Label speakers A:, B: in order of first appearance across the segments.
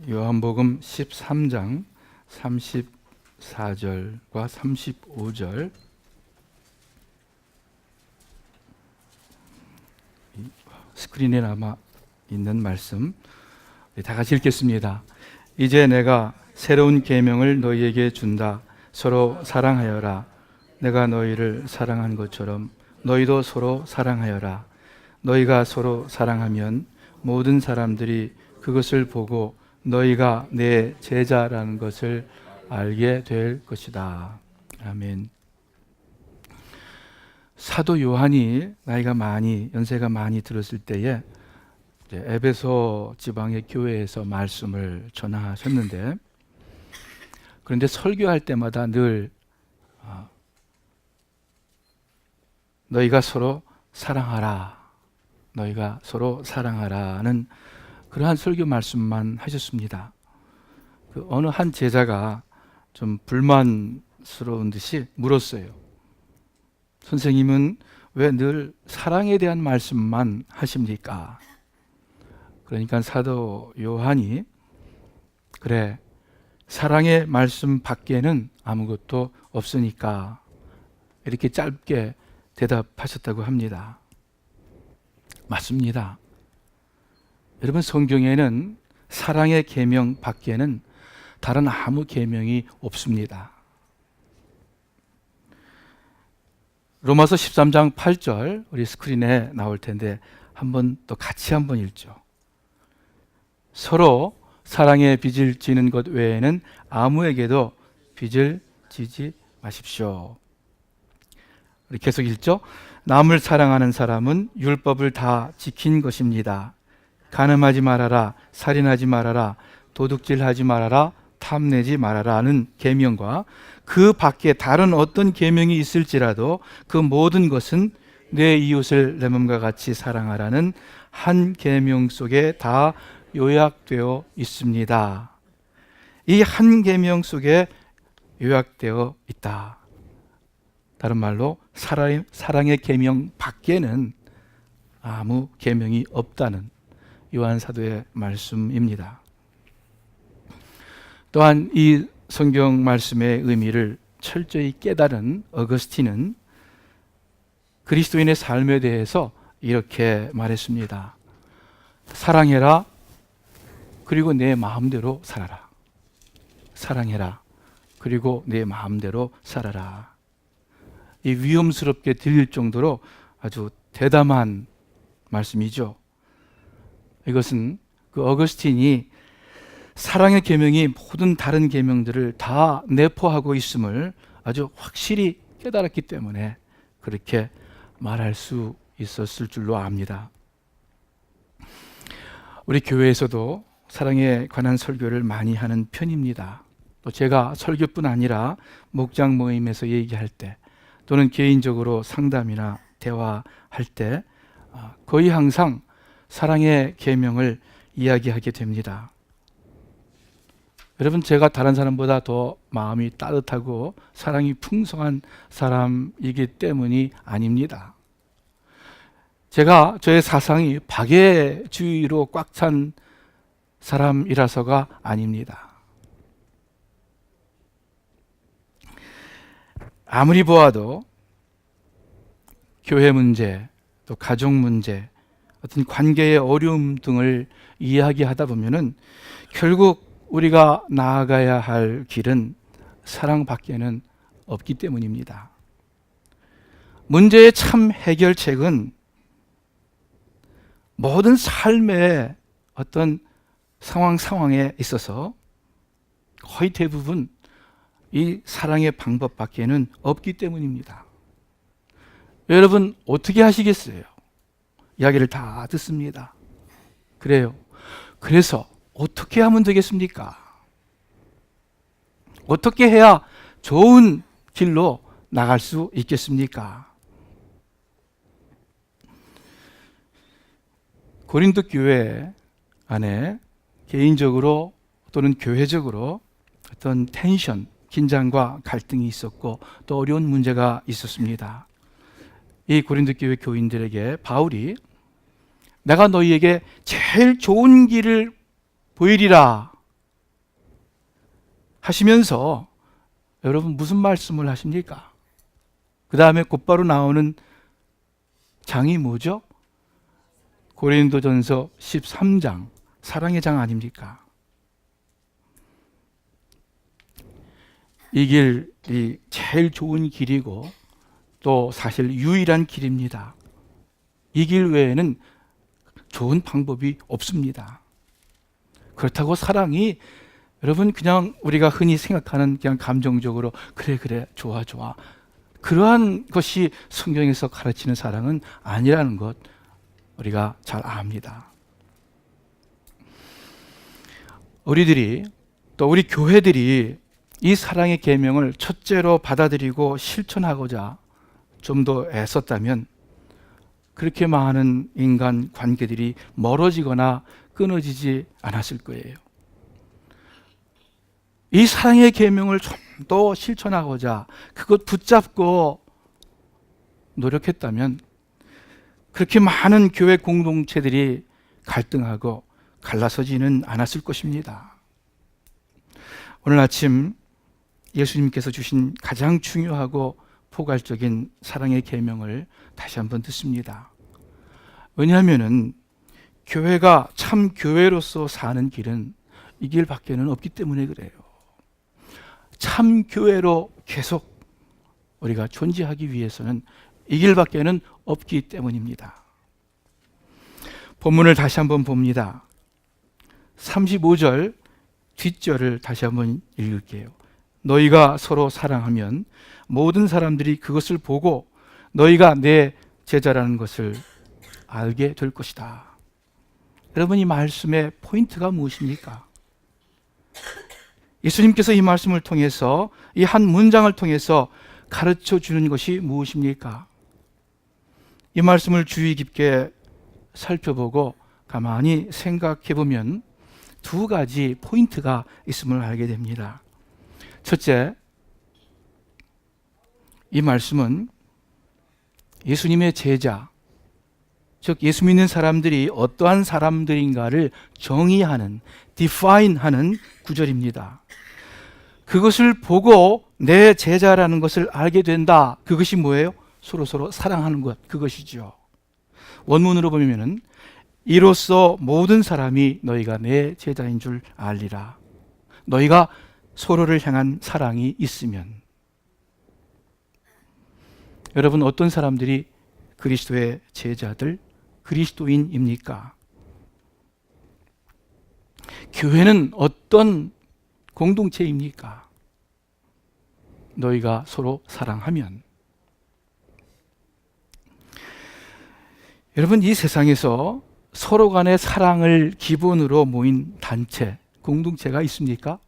A: 요한복음 13장 34절과 35절 스크린에 남아 있는 말씀 다 같이 읽겠습니다. 이제 내가 새로운 계명을 너희에게 준다. 서로 사랑하여라. 내가 너희를 사랑한 것처럼 너희도 서로 사랑하여라. 너희가 서로 사랑하면 모든 사람들이 그것을 보고 너희가 내 제자라는 것을 알게 될 것이다. 아멘. 사도 요한이 연세가 많이 들었을 때에 에베소 지방의 교회에서 말씀을 전하셨는데, 그런데 설교할 때마다 늘 너희가 서로 사랑하라, 너희가 서로 사랑하라는 그러한 설교 말씀만 하셨습니다. 어느 한 제자가 좀 불만스러운 듯이 물었어요. 선생님은 왜 늘 사랑에 대한 말씀만 하십니까? 그러니까 사도 요한이 그래, 사랑의 말씀 밖에는 아무것도 없으니까 이렇게 짧게 대답하셨다고 합니다. 맞습니다. 여러분, 성경에는 사랑의 계명 밖에는 다른 아무 계명이 없습니다. 로마서 13장 8절 우리 스크린에 나올 텐데 또 같이 한번 읽죠. 서로 사랑에 빚을 지는 것 외에는 아무에게도 빚을 지지 마십시오. 우리 계속 읽죠. 남을 사랑하는 사람은 율법을 다 지킨 것입니다. 간음하지 말아라, 살인하지 말아라, 도둑질하지 말아라, 탐내지 말아라는 계명과 그 밖에 다른 어떤 계명이 있을지라도 그 모든 것은 내 이웃을 내 몸과 같이 사랑하라는 한 계명 속에 다 요약되어 있습니다. 이 한 계명 속에 요약되어 있다. 다른 말로 사랑의 계명 밖에는 아무 계명이 없다는 요한 사도의 말씀입니다. 또한 이 성경 말씀의 의미를 철저히 깨달은 어거스틴은 그리스도인의 삶에 대해서 이렇게 말했습니다. 사랑해라, 그리고 내 마음대로 살아라. 사랑해라, 그리고 내 마음대로 살아라. 이 위험스럽게 들릴 정도로 아주 대담한 말씀이죠. 이것은 그 어거스틴이 사랑의 계명이 모든 다른 계명들을 다 내포하고 있음을 아주 확실히 깨달았기 때문에 그렇게 말할 수 있었을 줄로 압니다. 우리 교회에서도 사랑에 관한 설교를 많이 하는 편입니다. 또 제가 설교뿐 아니라 목장 모임에서 얘기할 때 또는 개인적으로 상담이나 대화할 때 거의 항상 사랑의 계명을 이야기하게 됩니다. 여러분, 제가 다른 사람보다 더 마음이 따뜻하고 사랑이 풍성한 사람이기 때문이 아닙니다. 저의 사상이 박애주의로 꽉 찬 사람이라서가 아닙니다. 아무리 보아도 교회 문제, 또 가족 문제, 어떤 관계의 어려움 등을 이야기하다 보면은 결국 우리가 나아가야 할 길은 사랑밖에는 없기 때문입니다. 문제의 참 해결책은 모든 삶의 어떤 상황에 있어서 거의 대부분 이 사랑의 방법밖에는 없기 때문입니다. 여러분, 어떻게 하시겠어요? 이야기를 다 듣습니다. 그래요. 그래서 어떻게 하면 되겠습니까? 어떻게 해야 좋은 길로 나갈 수 있겠습니까? 고린도 교회 안에 개인적으로 또는 교회적으로 어떤 텐션, 긴장과 갈등이 있었고 또 어려운 문제가 있었습니다. 이 고린도 교회 교인들에게 바울이 내가 너희에게 제일 좋은 길을 보이리라 하시면서 여러분 무슨 말씀을 하십니까? 그 다음에 곧바로 나오는 장이 뭐죠? 고린도전서 13장, 사랑의 장 아닙니까? 이 길이 제일 좋은 길이고 또 사실 유일한 길입니다. 이 길 외에는 좋은 방법이 없습니다. 그렇다고 사랑이 여러분 그냥 우리가 흔히 생각하는 그냥 감정적으로 그래 좋아 그러한 것이 성경에서 가르치는 사랑은 아니라는 것 우리가 잘 압니다. 우리들이 또 우리 교회들이 이 사랑의 계명을 첫째로 받아들이고 실천하고자 좀 더 애썼다면 그렇게 많은 인간 관계들이 멀어지거나 끊어지지 않았을 거예요. 이 사랑의 계명을 좀 더 실천하고자 그것 붙잡고 노력했다면 그렇게 많은 교회 공동체들이 갈등하고 갈라서지는 않았을 것입니다. 오늘 아침 예수님께서 주신 가장 중요하고 포괄적인 사랑의 계명을 다시 한번 듣습니다. 왜냐하면 교회가 참 교회로서 사는 길은 이 길밖에는 없기 때문에 그래요. 참 교회로 계속 우리가 존재하기 위해서는 이 길밖에는 없기 때문입니다. 본문을 다시 한번 봅니다. 35절 뒷절을 다시 한번 읽을게요. 너희가 서로 사랑하면 모든 사람들이 그것을 보고 너희가 내 제자라는 것을 알게 될 것이다. 여러분, 이 말씀의 포인트가 무엇입니까? 예수님께서 이 말씀을 통해서 이 한 문장을 통해서 가르쳐 주는 것이 무엇입니까? 이 말씀을 주의 깊게 살펴보고 가만히 생각해 보면 두 가지 포인트가 있음을 알게 됩니다. 첫째, 이 말씀은 예수님의 제자, 즉 예수 믿는 사람들이 어떠한 사람들인가를 정의하는, define하는 구절입니다. 그것을 보고 내 제자라는 것을 알게 된다. 그것이 뭐예요? 서로 사랑하는 것, 그것이죠. 원문으로 보면은 이로써 모든 사람이 너희가 내 제자인 줄 알리라. 너희가 서로를 향한 사랑이 있으면. 여러분, 어떤 사람들이 그리스도의 제자들, 그리스도인입니까? 교회는 어떤 공동체입니까? 너희가 서로 사랑하면. 여러분, 이 세상에서 서로 간의 사랑을 기본으로 모인 단체, 공동체가 있습니까?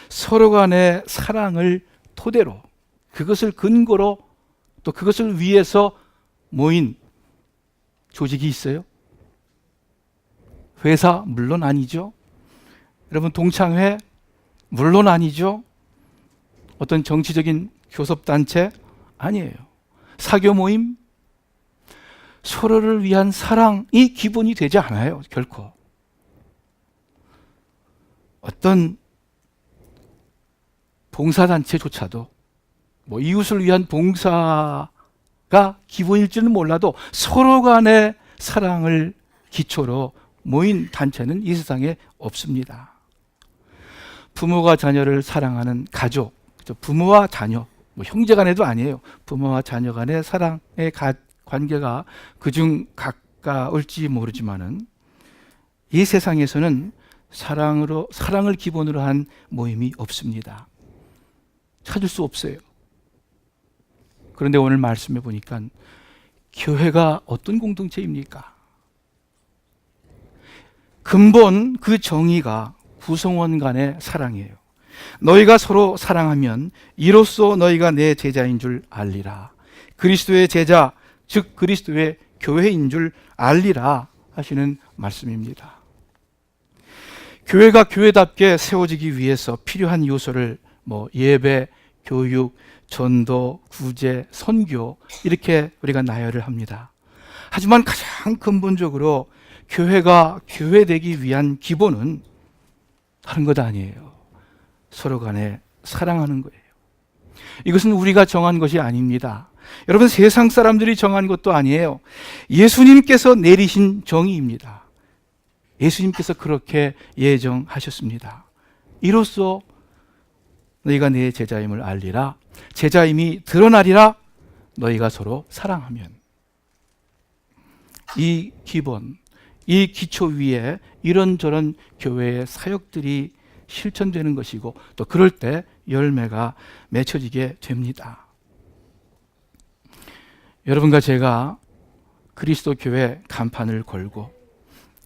A: 서로 간의 사랑을 토대로, 그것을 근거로, 또 그것을 위해서 모인 조직이 있어요? 회사? 물론 아니죠. 여러분, 동창회? 물론 아니죠. 어떤 정치적인 교섭단체? 아니에요. 사교 모임? 서로를 위한 사랑이 기본이 되지 않아요, 결코. 어떤 봉사단체조차도 이웃을 위한 봉사가 기본일지는 몰라도 서로 간의 사랑을 기초로 모인 단체는 이 세상에 없습니다. 부모가 자녀를 사랑하는 가족, 부모와 자녀, 형제 간에도 아니에요. 부모와 자녀 간의 사랑의 관계가 그중 가까울지 모르지만은 이 세상에서는 사랑을 기본으로 한 모임이 없습니다. 찾을 수 없어요. 그런데 오늘 말씀해 보니까 교회가 어떤 공동체입니까? 근본 그 정의가 구성원 간의 사랑이에요. 너희가 서로 사랑하면 이로써 너희가 내 제자인 줄 알리라. 그리스도의 제자, 즉 그리스도의 교회인 줄 알리라 하시는 말씀입니다. 교회가 교회답게 세워지기 위해서 필요한 요소를 예배, 교육, 전도, 구제, 선교 이렇게 우리가 나열을 합니다. 하지만 가장 근본적으로 교회가 교회되기 위한 기본은 다른 것 아니에요. 서로 간에 사랑하는 거예요. 이것은 우리가 정한 것이 아닙니다. 여러분, 세상 사람들이 정한 것도 아니에요. 예수님께서 내리신 정의입니다. 예수님께서 그렇게 예정하셨습니다. 이로써 너희가 내 제자임을 알리라. 제자임이 드러나리라. 너희가 서로 사랑하면. 이 기본, 이 기초 위에 이런저런 교회의 사역들이 실천되는 것이고, 또 그럴 때 열매가 맺혀지게 됩니다. 여러분과 제가 그리스도 교회 간판을 걸고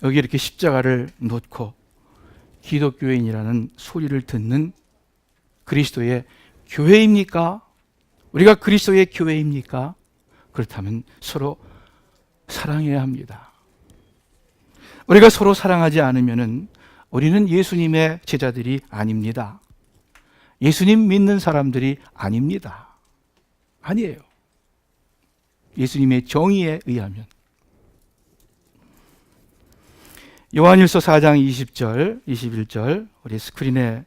A: 여기 이렇게 십자가를 놓고 기독교인이라는 소리를 듣는 그리스도의 교회입니까? 우리가 그리스도의 교회입니까? 그렇다면 서로 사랑해야 합니다. 우리가 서로 사랑하지 않으면 우리는 예수님의 제자들이 아닙니다. 예수님 믿는 사람들이 아닙니다. 아니에요. 예수님의 정의에 의하면. 요한일서 4장 20절, 21절 우리 스크린에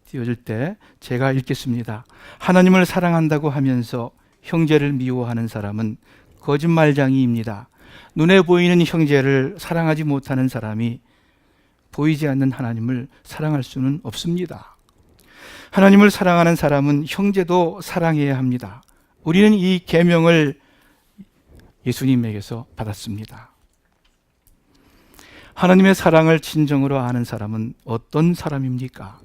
A: 띄워줄 때 제가 읽겠습니다. 하나님을 사랑한다고 하면서 형제를 미워하는 사람은 거짓말쟁이입니다. 눈에 보이는 형제를 사랑하지 못하는 사람이 보이지 않는 하나님을 사랑할 수는 없습니다. 하나님을 사랑하는 사람은 형제도 사랑해야 합니다. 우리는 이 계명을 예수님에게서 받았습니다. 하나님의 사랑을 진정으로 아는 사람은 어떤 사람입니까?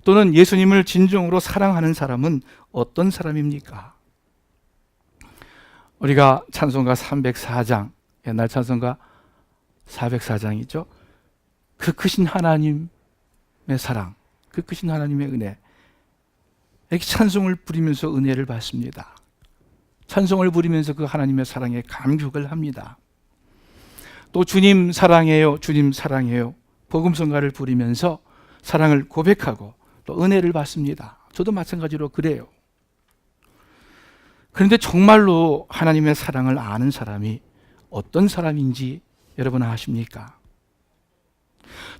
A: 또는 예수님을 진정으로 사랑하는 사람은 어떤 사람입니까? 우리가 찬송가 304장, 옛날 찬송가 404장이죠. 그 크신 하나님의 사랑, 그 크신 하나님의 은혜, 이렇게 찬송을 부리면서 은혜를 받습니다. 찬송을 부리면서 그 하나님의 사랑에 감격을 합니다. 또 주님 사랑해요, 주님 사랑해요, 복음성가를 부리면서 사랑을 고백하고 또 은혜를 받습니다. 저도 마찬가지로 그래요. 그런데 정말로 하나님의 사랑을 아는 사람이 어떤 사람인지 여러분 아십니까?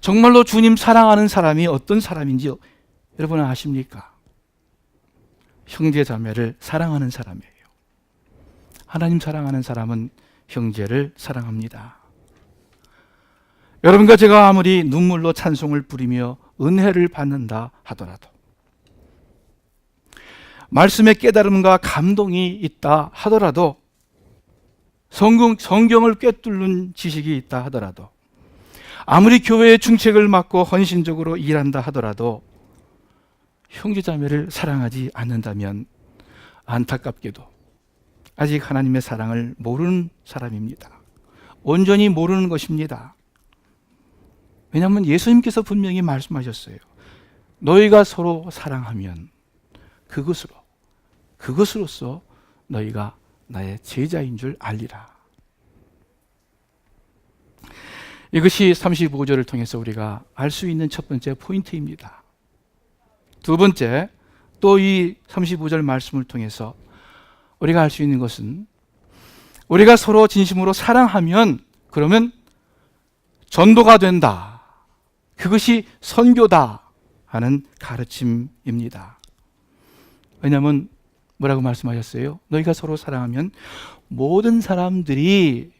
A: 정말로 주님 사랑하는 사람이 어떤 사람인지 여러분 아십니까? 형제 자매를 사랑하는 사람이에요. 하나님 사랑하는 사람은 형제를 사랑합니다. 여러분과 제가 아무리 눈물로 찬송을 부리며 은혜를 받는다 하더라도, 말씀의 깨달음과 감동이 있다 하더라도, 성경을 꿰뚫는 지식이 있다 하더라도, 아무리 교회의 중책을 맡고 헌신적으로 일한다 하더라도 형제자매를 사랑하지 않는다면 안타깝게도 아직 하나님의 사랑을 모르는 사람입니다. 온전히 모르는 것입니다. 왜냐하면 예수님께서 분명히 말씀하셨어요. 너희가 서로 사랑하면 그것으로서 너희가 나의 제자인 줄 알리라. 이것이 35절을 통해서 우리가 알 수 있는 첫 번째 포인트입니다. 두 번째, 또 이 35절 말씀을 통해서 우리가 알 수 있는 것은, 우리가 서로 진심으로 사랑하면 그러면 전도가 된다. 그것이 선교다 하는 가르침입니다. 왜냐하면 뭐라고 말씀하셨어요? 너희가 서로 사랑하면 모든 사람들이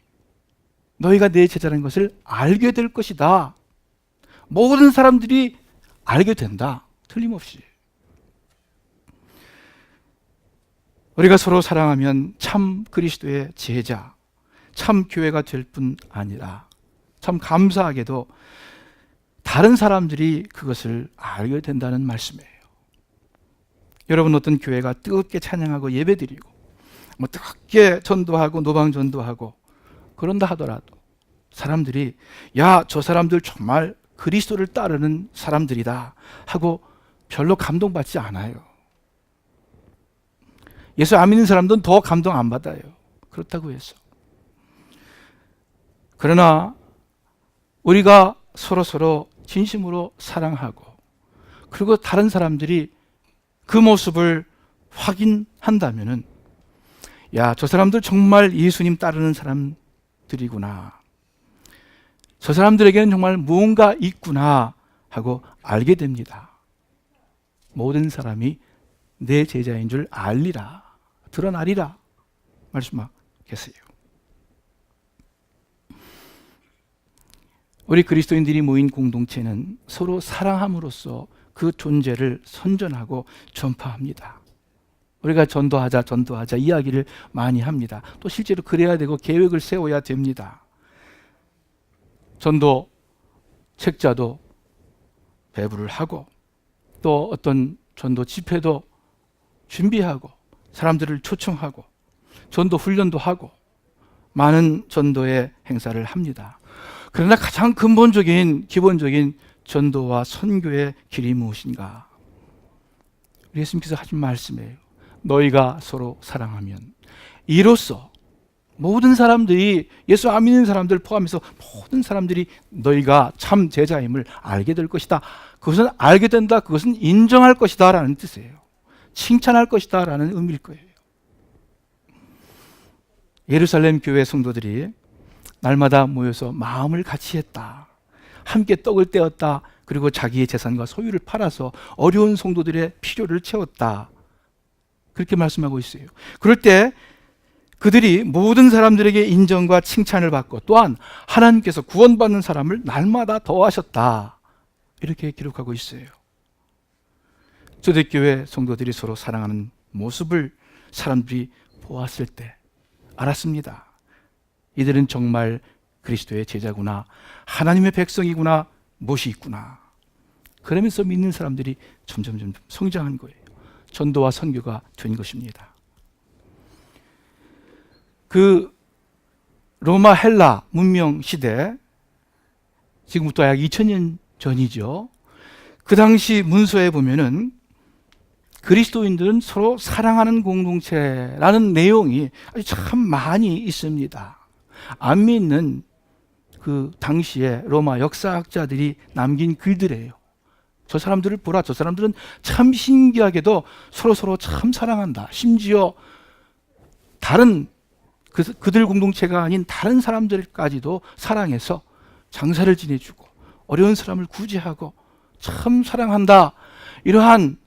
A: 너희가 내 제자라는 것을 알게 될 것이다. 모든 사람들이 알게 된다. 틀림없이. 우리가 서로 사랑하면 참 그리스도의 제자, 참 교회가 될 뿐 아니라 참 감사하게도 다른 사람들이 그것을 알게 된다는 말씀이에요. 여러분, 어떤 교회가 뜨겁게 찬양하고 예배드리고 뜨겁게 전도하고 노방전도하고 그런다 하더라도 사람들이 야, 저 사람들 정말 그리스도를 따르는 사람들이다 하고 별로 감동받지 않아요. 예수 안 믿는 사람들은 더 감동 안 받아요. 그렇다고 해서. 그러나 우리가 서로 진심으로 사랑하고, 그리고 다른 사람들이 그 모습을 확인한다면은 야, 저 사람들 정말 예수님 따르는 사람들이구나, 저 사람들에게는 정말 무언가 있구나 하고 알게 됩니다. 모든 사람이 내 제자인 줄 알리라, 드러나리라 말씀하겠어요. 우리 그리스도인들이 모인 공동체는 서로 사랑함으로써 그 존재를 선전하고 전파합니다. 우리가 전도하자 이야기를 많이 합니다. 또 실제로 그래야 되고 계획을 세워야 됩니다. 전도 책자도 배부를 하고 또 어떤 전도 집회도 준비하고 사람들을 초청하고 전도 훈련도 하고 많은 전도의 행사를 합니다. 그러나 가장 근본적인 기본적인 전도와 선교의 길이 무엇인가? 우리 예수님께서 하신 말씀이에요. 너희가 서로 사랑하면 이로써 모든 사람들이, 예수 안 믿는 사람들 포함해서 모든 사람들이 너희가 참 제자임을 알게 될 것이다. 그것은 알게 된다, 그것은 인정할 것이다 라는 뜻이에요. 칭찬할 것이다 라는 의미일 거예요. 예루살렘 교회 성도들이 날마다 모여서 마음을 같이 했다, 함께 떡을 떼었다, 그리고 자기의 재산과 소유를 팔아서 어려운 성도들의 필요를 채웠다, 그렇게 말씀하고 있어요. 그럴 때 그들이 모든 사람들에게 인정과 칭찬을 받고 또한 하나님께서 구원받는 사람을 날마다 더하셨다, 이렇게 기록하고 있어요. 초대교회 성도들이 서로 사랑하는 모습을 사람들이 보았을 때 알았습니다. 이들은 정말 그리스도의 제자구나, 하나님의 백성이구나, 못이 있구나. 그러면서 믿는 사람들이 점점 성장한 거예요. 전도와 선교가 된 것입니다. 그 로마 헬라 문명 시대, 지금부터 약 2000년 전이죠. 그 당시 문서에 보면은 그리스도인들은 서로 사랑하는 공동체라는 내용이 아주 참 많이 있습니다. 안 믿는 그 당시에 로마 역사학자들이 남긴 글들이에요. 저 사람들을 보라, 저 사람들은 참 신기하게도 서로 참 사랑한다. 심지어 다른 그들 공동체가 아닌 다른 사람들까지도 사랑해서 장사를 지내주고 어려운 사람을 구제하고 참 사랑한다. 이러한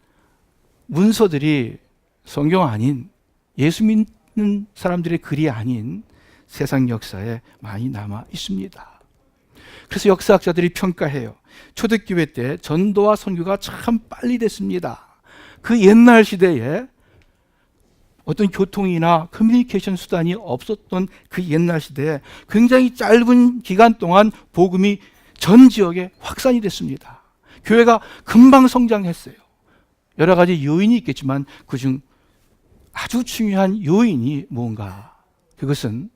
A: 문서들이 성경 아닌, 예수 믿는 사람들의 글이 아닌 세상 역사에 많이 남아 있습니다. 그래서 역사학자들이 평가해요. 초대교회 때 전도와 선교가 참 빨리 됐습니다. 그 옛날 시대에 어떤 교통이나 커뮤니케이션 수단이 없었던 그 옛날 시대에 굉장히 짧은 기간 동안 복음이 전 지역에 확산이 됐습니다. 교회가 금방 성장했어요. 여러 가지 요인이 있겠지만 그중 아주 중요한 요인이 뭔가? 그것은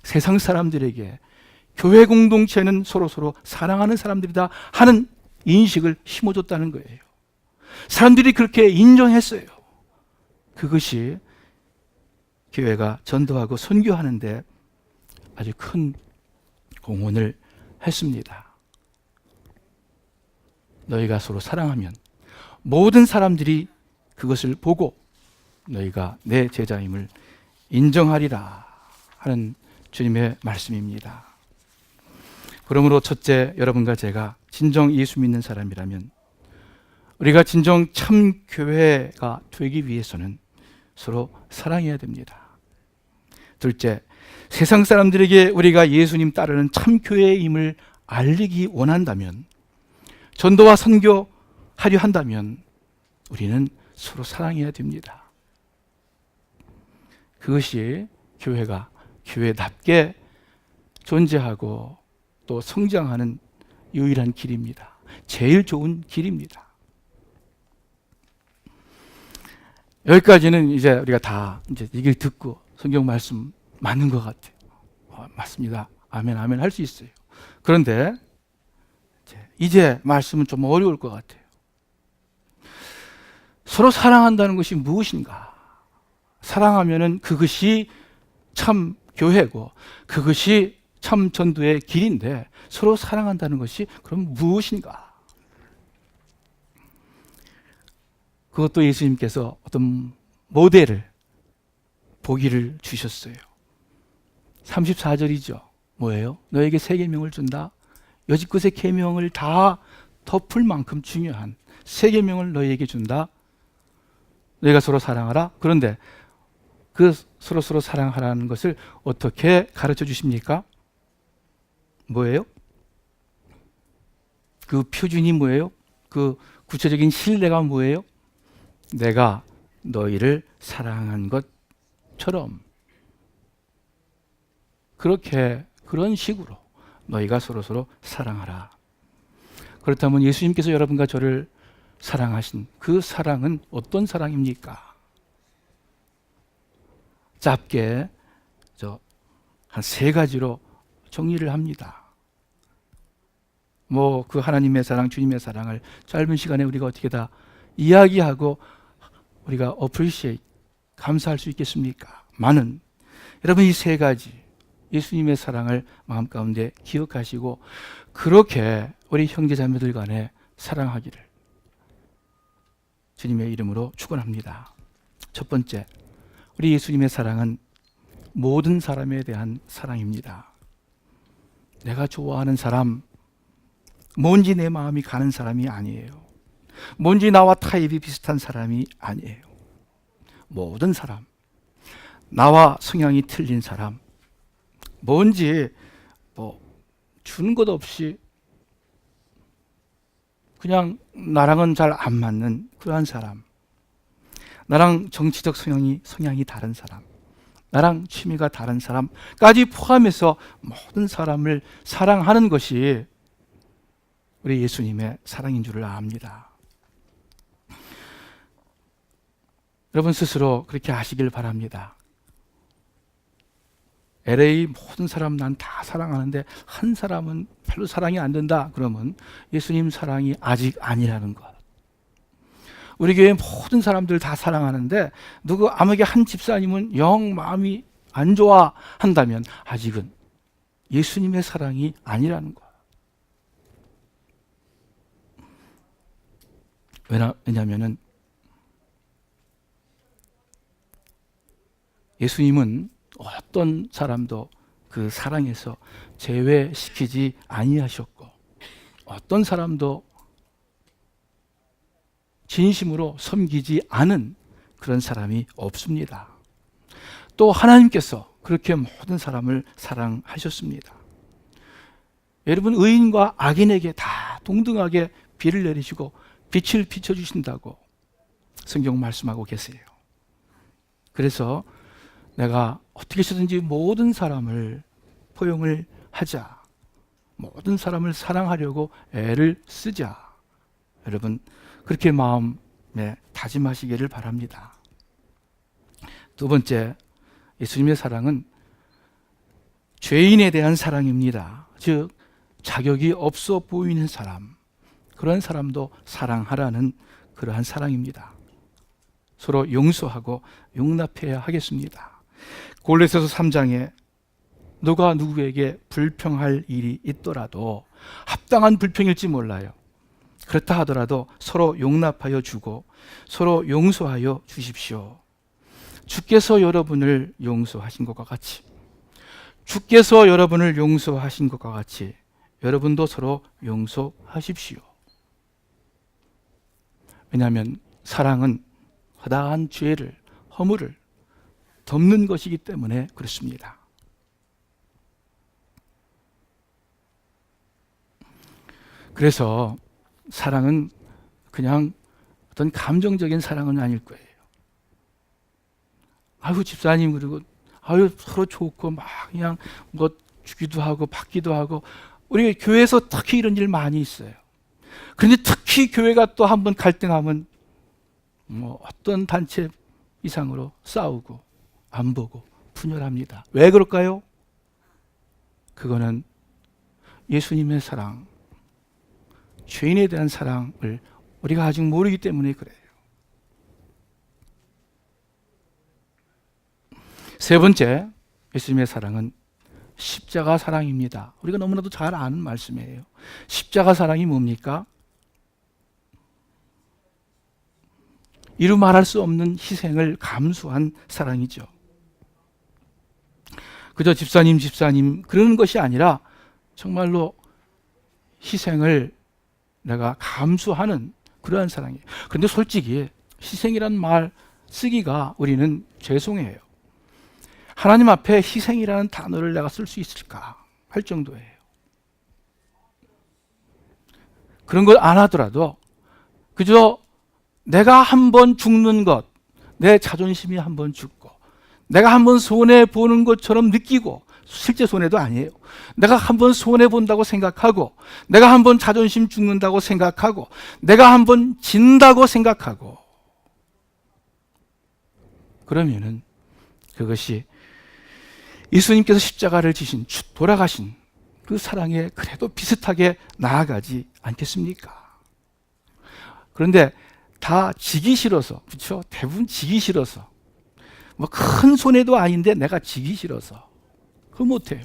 A: 세상 사람들에게 교회 공동체는 서로 사랑하는 사람들이다 하는 인식을 심어줬다는 거예요. 사람들이 그렇게 인정했어요. 그것이 교회가 전도하고 선교하는데 아주 큰 공헌을 했습니다. 너희가 서로 사랑하면 모든 사람들이 그것을 보고 너희가 내 제자임을 인정하리라 하는 주님의 말씀입니다. 그러므로 첫째, 여러분과 제가 진정 예수 믿는 사람이라면, 우리가 진정 참 교회가 되기 위해서는 서로 사랑해야 됩니다. 둘째, 세상 사람들에게 우리가 예수님 따르는 참 교회임을 알리기 원한다면, 전도와 선교하려 한다면 우리는 서로 사랑해야 됩니다. 그것이 교회가 교회답게 존재하고 또 성장하는 유일한 길입니다. 제일 좋은 길입니다. 여기까지는 이제 우리가 다 이제 얘기를 듣고 성경 말씀 맞는 것 같아요. 맞습니다. 아멘, 아멘 할 수 있어요. 그런데 이제 말씀은 좀 어려울 것 같아요. 서로 사랑한다는 것이 무엇인가? 사랑하면은 그것이 참 교회고 그것이 참 전도의 길인데 서로 사랑한다는 것이 그럼 무엇인가? 그것도 예수님께서 어떤 모델을, 보기를 주셨어요. 34절이죠. 뭐예요? 너에게 새 계명을 준다. 여지껏의 계명을 다 덮을 만큼 중요한 세 계명을 너희에게 준다. 너희가 서로 사랑하라. 그런데 그 서로 사랑하라는 것을 어떻게 가르쳐 주십니까? 뭐예요? 그 표준이 뭐예요? 그 구체적인 신뢰가 뭐예요? 내가 너희를 사랑한 것처럼 그런 식으로 너희가 서로 사랑하라. 그렇다면 예수님께서 여러분과 저를 사랑하신 그 사랑은 어떤 사랑입니까? 짧게 한 세 가지로 정리를 합니다. 그 하나님의 사랑, 주님의 사랑을 짧은 시간에 우리가 어떻게 다 이야기하고 우리가 appreciate, 감사할 수 있겠습니까? 많은 여러분 이 세 가지 예수님의 사랑을 마음 가운데 기억하시고 그렇게 우리 형제 자매들 간에 사랑하기를 주님의 이름으로 축원합니다. 첫 번째, 우리 예수님의 사랑은 모든 사람에 대한 사랑입니다. 내가 좋아하는 사람, 뭔지 내 마음이 가는 사람이 아니에요. 뭔지 나와 타입이 비슷한 사람이 아니에요. 모든 사람, 나와 성향이 틀린 사람, 뭔지 주는 것 없이 그냥 나랑은 잘 안 맞는 그러한 사람, 나랑 정치적 성향이 다른 사람, 나랑 취미가 다른 사람까지 포함해서 모든 사람을 사랑하는 것이 우리 예수님의 사랑인 줄을 압니다. 여러분 스스로 그렇게 하시길 바랍니다. LA 모든 사람 난 다 사랑하는데 한 사람은 별로 사랑이 안 된다. 그러면 예수님 사랑이 아직 아니라는 것. 우리 교회 모든 사람들 다 사랑하는데 아무게 한 집사님은 영 마음이 안 좋아 한다면 아직은 예수님의 사랑이 아니라는 것. 왜냐하면 예수님은 어떤 사람도 그 사랑에서 제외시키지 아니하셨고 어떤 사람도 진심으로 섬기지 않은 그런 사람이 없습니다. 또 하나님께서 그렇게 모든 사람을 사랑하셨습니다. 여러분 의인과 악인에게 다 동등하게 비를 내리시고 빛을 비춰주신다고 성경 말씀하고 계세요. 그래서 내가 어떻게 해서든지 모든 사람을 포용을 하자, 모든 사람을 사랑하려고 애를 쓰자. 여러분 그렇게 마음에 다짐하시기를 바랍니다. 두 번째, 예수님의 사랑은 죄인에 대한 사랑입니다. 즉 자격이 없어 보이는 사람, 그런 사람도 사랑하라는 그러한 사랑입니다. 서로 용서하고 용납해야 하겠습니다. 골로새서 3장에 누가 누구에게 불평할 일이 있더라도 합당한 불평일지 몰라요. 그렇다 하더라도 서로 용납하여 주고 서로 용서하여 주십시오. 주께서 여러분을 용서하신 것과 같이 여러분도 서로 용서하십시오. 왜냐하면 사랑은 허다한 죄를, 허물을 덮는 것이기 때문에 그렇습니다. 그래서 사랑은 그냥 어떤 감정적인 사랑은 아닐 거예요. 아유 집사님, 그리고 아유 서로 좋고 막 그냥 뭐 주기도 하고 받기도 하고, 우리 교회에서 특히 이런 일 많이 있어요. 그런데 특히 교회가 또 한번 갈등하면 어떤 단체 이상으로 싸우고 안 보고 분열합니다. 왜 그럴까요? 그거는 예수님의 사랑, 죄인에 대한 사랑을 우리가 아직 모르기 때문에 그래요. 세 번째, 예수님의 사랑은 십자가 사랑입니다. 우리가 너무나도 잘 아는 말씀이에요. 십자가 사랑이 뭡니까? 이루 말할 수 없는 희생을 감수한 사랑이죠. 그저 집사님 그러는 것이 아니라 정말로 희생을 내가 감수하는 그러한 사랑이에요. 그런데 솔직히 희생이란 말 쓰기가 우리는 죄송해요. 하나님 앞에 희생이라는 단어를 내가 쓸 수 있을까 할 정도예요. 그런 걸 안 하더라도 그저 내가 한번 죽는 것, 내 자존심이 한번 죽고 내가 한번 손해보는 것처럼 느끼고, 실제 손해도 아니에요. 내가 한번 손해본다고 생각하고, 내가 한번 자존심 죽는다고 생각하고, 내가 한번 진다고 생각하고, 그러면은 그것이 예수님께서 십자가를 지신, 돌아가신 그 사랑에 그래도 비슷하게 나아가지 않겠습니까? 그런데 다 지기 싫어서, 그렇죠? 대부분 지기 싫어서, 뭐 큰 손해도 아닌데 내가 지기 싫어서 그거 못해요.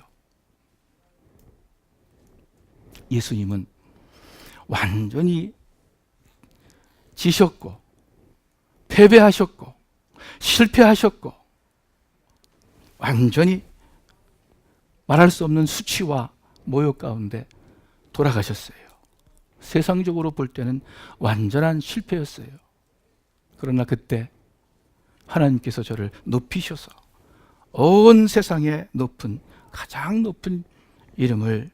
A: 예수님은 완전히 지셨고 패배하셨고 실패하셨고 완전히 말할 수 없는 수치와 모욕 가운데 돌아가셨어요. 세상적으로 볼 때는 완전한 실패였어요. 그러나 그때 하나님께서 저를 높이셔서 온 세상에 높은, 가장 높은 이름을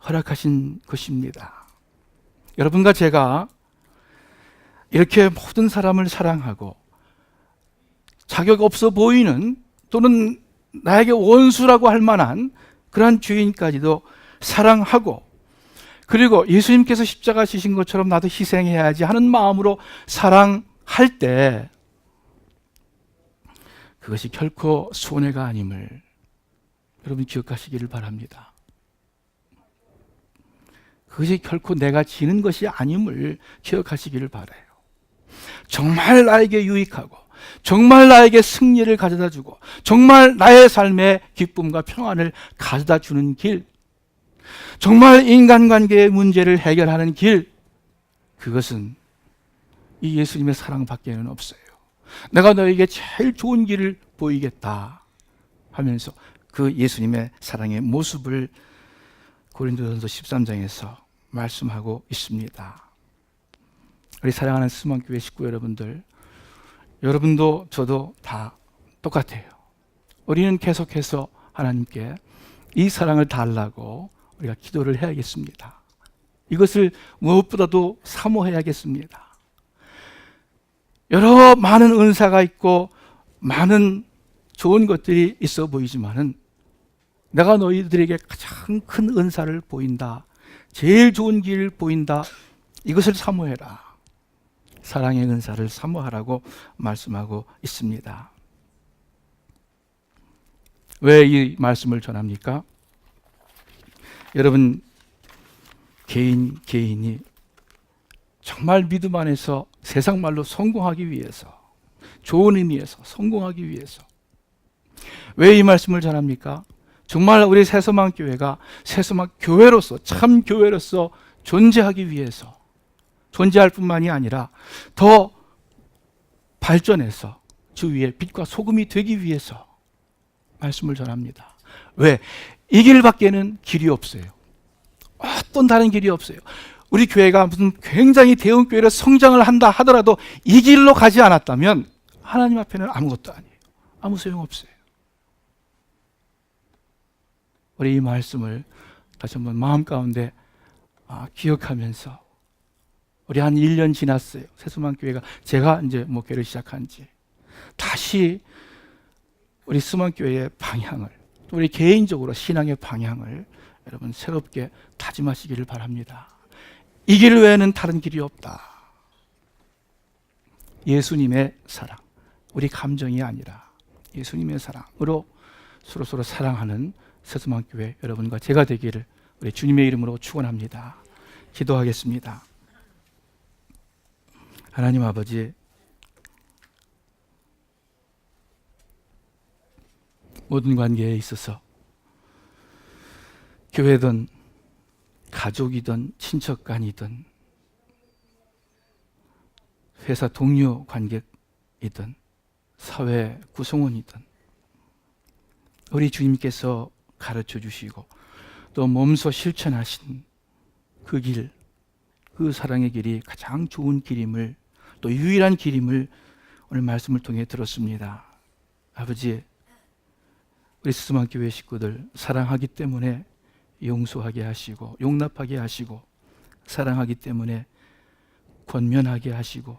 A: 허락하신 것입니다. 여러분과 제가 이렇게 모든 사람을 사랑하고 자격 없어 보이는, 또는 나에게 원수라고 할 만한 그러한 죄인까지도 사랑하고, 그리고 예수님께서 십자가 지신 것처럼 나도 희생해야지 하는 마음으로 사랑할 때 그것이 결코 손해가 아님을 여러분 기억하시기를 바랍니다. 그것이 결코 내가 지는 것이 아님을 기억하시기를 바라요. 정말 나에게 유익하고, 정말 나에게 승리를 가져다 주고, 정말 나의 삶에 기쁨과 평안을 가져다 주는 길, 정말 인간관계의 문제를 해결하는 길, 그것은 이 예수님의 사랑밖에는 없어요. 내가 너에게 제일 좋은 길을 보이겠다 하면서 그 예수님의 사랑의 모습을 고린도전서 13장에서 말씀하고 있습니다. 우리 사랑하는 스만교회 식구 여러분들, 여러분도 저도 다 똑같아요. 우리는 계속해서 하나님께 이 사랑을 달라고 우리가 기도를 해야겠습니다. 이것을 무엇보다도 사모해야겠습니다. 여러 많은 은사가 있고 많은 좋은 것들이 있어 보이지만은 내가 너희들에게 가장 큰 은사를 보인다, 제일 좋은 길을 보인다, 이것을 사모해라. 사랑의 은사를 사모하라고 말씀하고 있습니다. 왜 이 말씀을 전합니까? 여러분, 개인이 정말 믿음 안에서 세상 말로 성공하기 위해서, 좋은 의미에서 성공하기 위해서 왜 이 말씀을 전합니까? 정말 우리 새소망교회가 새소망교회로서, 참 교회로서 존재하기 위해서, 존재할 뿐만이 아니라 더 발전해서 주위의 빛과 소금이 되기 위해서 말씀을 전합니다. 왜? 이 길밖에는 길이 없어요. 어떤 다른 길이 없어요. 우리 교회가 무슨 굉장히 대형 교회로 성장을 한다 하더라도 이 길로 가지 않았다면 하나님 앞에는 아무것도 아니에요. 아무 소용없어요. 우리 이 말씀을 다시 한번 마음 가운데 기억하면서, 우리 한 1년 지났어요. 새수만교회가, 제가 이제 목회를 시작한 지. 다시 우리 수만교회의 방향을, 또 우리 개인적으로 신앙의 방향을 여러분 새롭게 다짐하시기를 바랍니다. 이 길 외에는 다른 길이 없다. 예수님의 사랑, 우리 감정이 아니라 예수님의 사랑으로 서로 사랑하는 새수만교회 여러분과 제가 되기를 우리 주님의 이름으로 축원합니다. 기도하겠습니다. 하나님 아버지, 모든 관계에 있어서 교회든 가족이든 친척간이든 회사 동료 관객이든 사회 구성원이든 우리 주님께서 가르쳐 주시고 또 몸소 실천하신 그 길, 그 사랑의 길이 가장 좋은 길임을, 또 유일한 길임을 오늘 말씀을 통해 들었습니다. 아버지, 우리 스스만교회 식구들 사랑하기 때문에 용서하게 하시고 용납하게 하시고, 사랑하기 때문에 권면하게 하시고,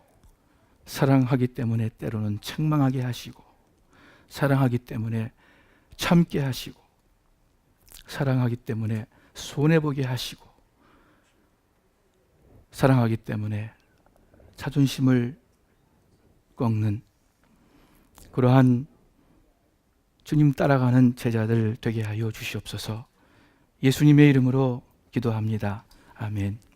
A: 사랑하기 때문에 때로는 책망하게 하시고, 사랑하기 때문에 참게 하시고, 사랑하기 때문에 손해보게 하시고, 사랑하기 때문에 자존심을 꺾는 그러한 주님 따라가는 제자들 되게 하여 주시옵소서. 예수님의 이름으로 기도합니다. 아멘.